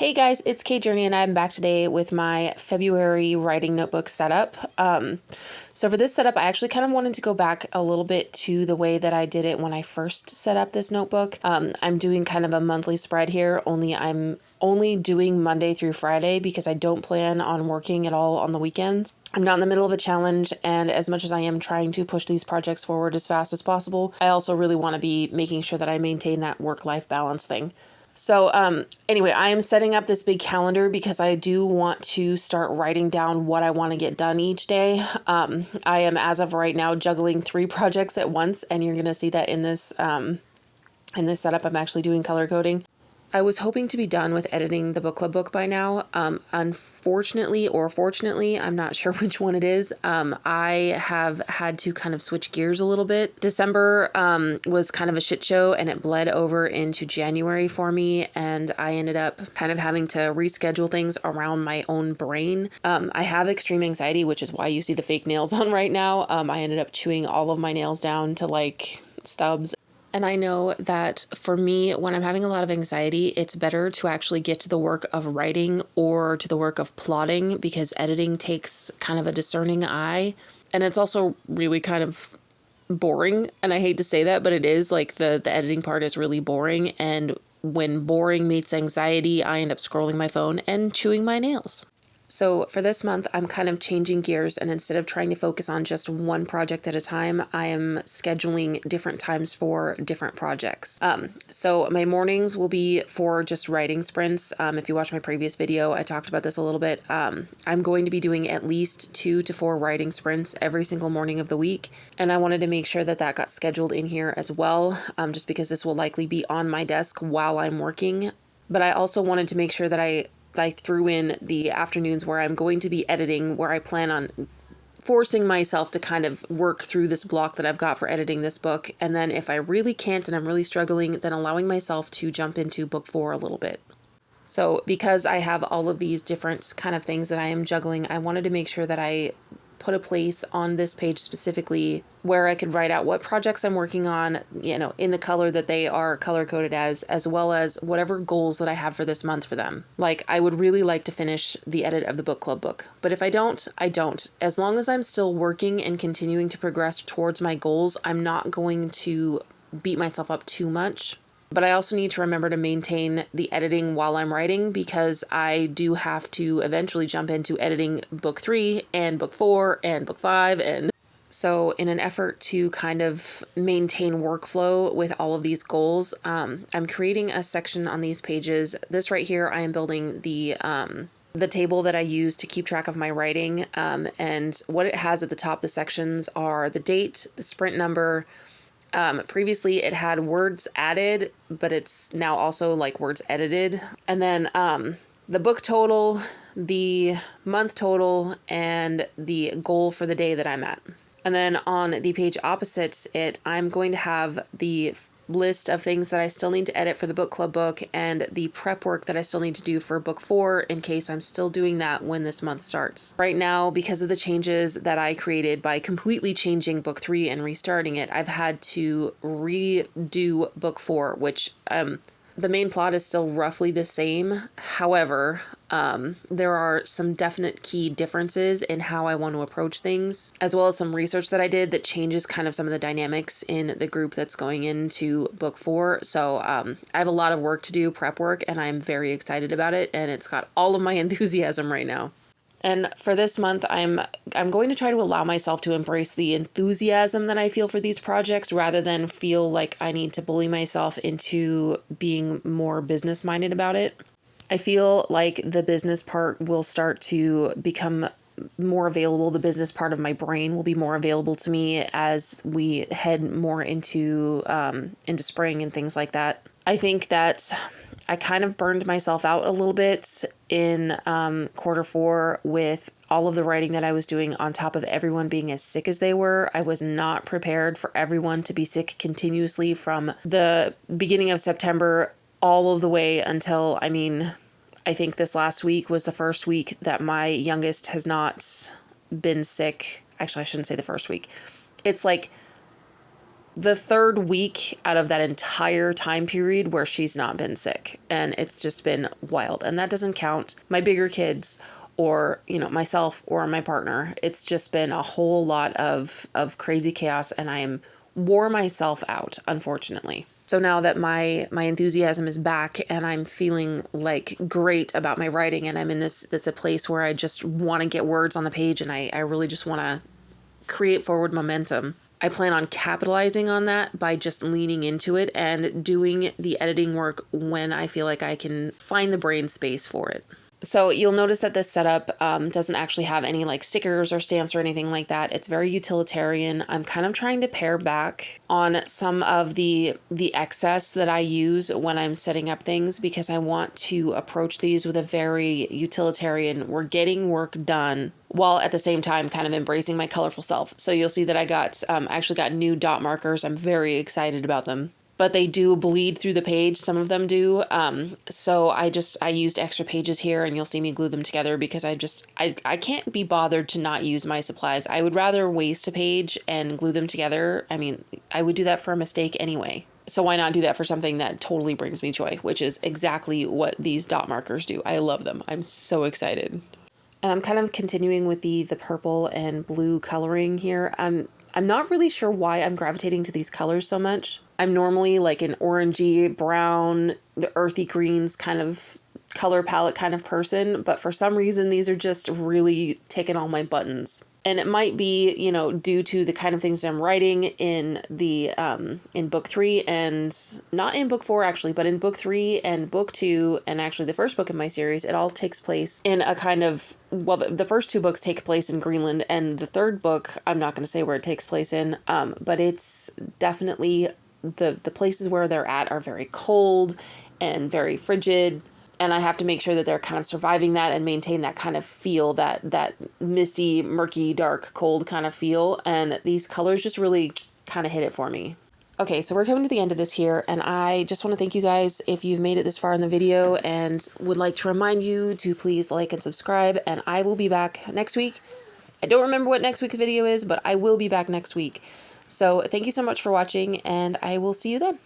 Hey guys, it's Kate Journey and I'm back today with my February writing notebook setup. So for this setup, I actually kind of wanted to go back a little bit to the way that I did it when I first set up this notebook. I'm doing kind of a monthly spread here, only I'm only doing Monday through Friday because I don't plan on working at all on the weekends. I'm not in the middle of a challenge, and as much as I am trying to push these projects forward as fast as possible, I also really want to be making sure that I maintain that work-life balance thing. So anyway, I am setting up this big calendar because I do want to start writing down what I want to get done each day. I am, as of right now, juggling 3 projects at once, and you're going to see that in this setup. I'm actually doing color coding. I was hoping to be done with editing the book club book by now. Unfortunately or fortunately, I'm not sure which one it is. I have had to kind of switch gears a little bit. December was kind of a shit show and it bled over into January for me. And I ended up kind of having to reschedule things around my own brain. I have extreme anxiety, which is why you see the fake nails on right now. I ended up chewing all of my nails down to like stubs. And I know that for me, when I'm having a lot of anxiety, it's better to actually get to the work of writing or to the work of plotting because editing takes kind of a discerning eye. And it's also really kind of boring. And I hate to say that, but it is like the editing part is really boring. And when boring meets anxiety, I end up scrolling my phone and chewing my nails. So for this month, I'm kind of changing gears, and instead of trying to focus on just one project at a time, I am scheduling different times for different projects. So my mornings will be for just writing sprints. If you watch my previous video, I talked about this a little bit. I'm going to be doing at least 2 to 4 writing sprints every single morning of the week, and I wanted to make sure that that got scheduled in here as well, just because this will likely be on my desk while I'm working. But I also wanted to make sure that I threw in the afternoons where I'm going to be editing, where I plan on forcing myself to kind of work through this block that I've got for editing this book. And then if I really can't and I'm really struggling, then allowing myself to jump into book 4 a little bit. So because I have all of these different kind of things that I am juggling, I wanted to make sure that I put a place on this page specifically where I could write out what projects I'm working on, in the color that they are color coded as well as whatever goals that I have for this month for them. Like, I would really like to finish the edit of the book club book, but if I don't, I don't. As long as I'm still working and continuing to progress towards my goals, I'm not going to beat myself up too much. But I also need to remember to maintain the editing while I'm writing because I do have to eventually jump into editing book 3 and book 4 and book 5. And so in an effort to kind of maintain workflow with all of these goals, I'm creating a section on these pages. This right here, I am building the table that I use to keep track of my writing. And what it has at the top, the sections are the date, the sprint number. Previously it had words added, but it's now also like words edited. And then the book total, the month total, and the goal for the day that I'm at. And then on the page opposite it, I'm going to have the list of things that I still need to edit for the book club book and the prep work that I still need to do for book 4 in case I'm still doing that when this month starts. Right now, because of the changes that I created by completely changing book 3 and restarting it, I've had to redo book 4, which the main plot is still roughly the same. However, there are some definite key differences in how I want to approach things, as well as some research that I did that changes kind of some of the dynamics in the group that's going into book 4. So I have a lot of work to do, prep work, and I'm very excited about it, and it's got all of my enthusiasm right now. And for this month, I'm going to try to allow myself to embrace the enthusiasm that I feel for these projects rather than feel like I need to bully myself into being more business-minded about it. I feel like the business part will start to become more available. The business part of my brain will be more available to me as we head more into spring and things like that. I think that I kind of burned myself out a little bit in quarter 4 with all of the writing that I was doing on top of everyone being as sick as they were. I was not prepared for everyone to be sick continuously from the beginning of September all of the way until, I think this last week was the first week that my youngest has not been sick. Actually, I shouldn't say the first week. It's like the third week out of that entire time period where she's not been sick. And it's just been wild. And that doesn't count my bigger kids or, myself or my partner. It's just been a whole lot of crazy chaos, and I am wore myself out, unfortunately. So now that my enthusiasm is back and I'm feeling like great about my writing, and I'm in this a place where I just want to get words on the page, and I really just want to create forward momentum. I plan on capitalizing on that by just leaning into it and doing the editing work when I feel like I can find the brain space for it. So you'll notice that this setup doesn't actually have any like stickers or stamps or anything like that. It's very utilitarian. I'm kind of trying to pare back on some of the excess that I use when I'm setting up things, because I want to approach these with a very utilitarian, we're getting work done, while at the same time kind of embracing my colorful self. So you'll see that I actually got new dot markers. I'm very excited about them. But they do bleed through the page. Some of them do. So I used extra pages here, and you'll see me glue them together because I can't be bothered to not use my supplies. I would rather waste a page and glue them together. I mean, I would do that for a mistake anyway. So why not do that for something that totally brings me joy, which is exactly what these dot markers do. I love them. I'm so excited. And I'm kind of continuing with the purple and blue coloring here. I'm not really sure why I'm gravitating to these colors so much. I'm normally like an orangey, brown, the earthy greens kind of color palette kind of person, but for some reason these are just really ticking all my buttons. And it might be, due to the kind of things I'm writing in in book 3, and not in book 4 actually, but in book 3 and book 2, and actually the first book in my series, it all takes place in a kind of, well, the first 2 books take place in Greenland, and the third book, I'm not going to say where it takes place in, but it's definitely the places where they're at are very cold and very frigid. And I have to make sure that they're kind of surviving that and maintain that kind of feel, that misty, murky, dark, cold kind of feel. And these colors just really kind of hit it for me. Okay, so we're coming to the end of this here, and I just want to thank you guys if you've made it this far in the video, and would like to remind you to please like and subscribe, and I will be back next week. I don't remember what next week's video is, but I will be back next week. So thank you so much for watching, and I will see you then.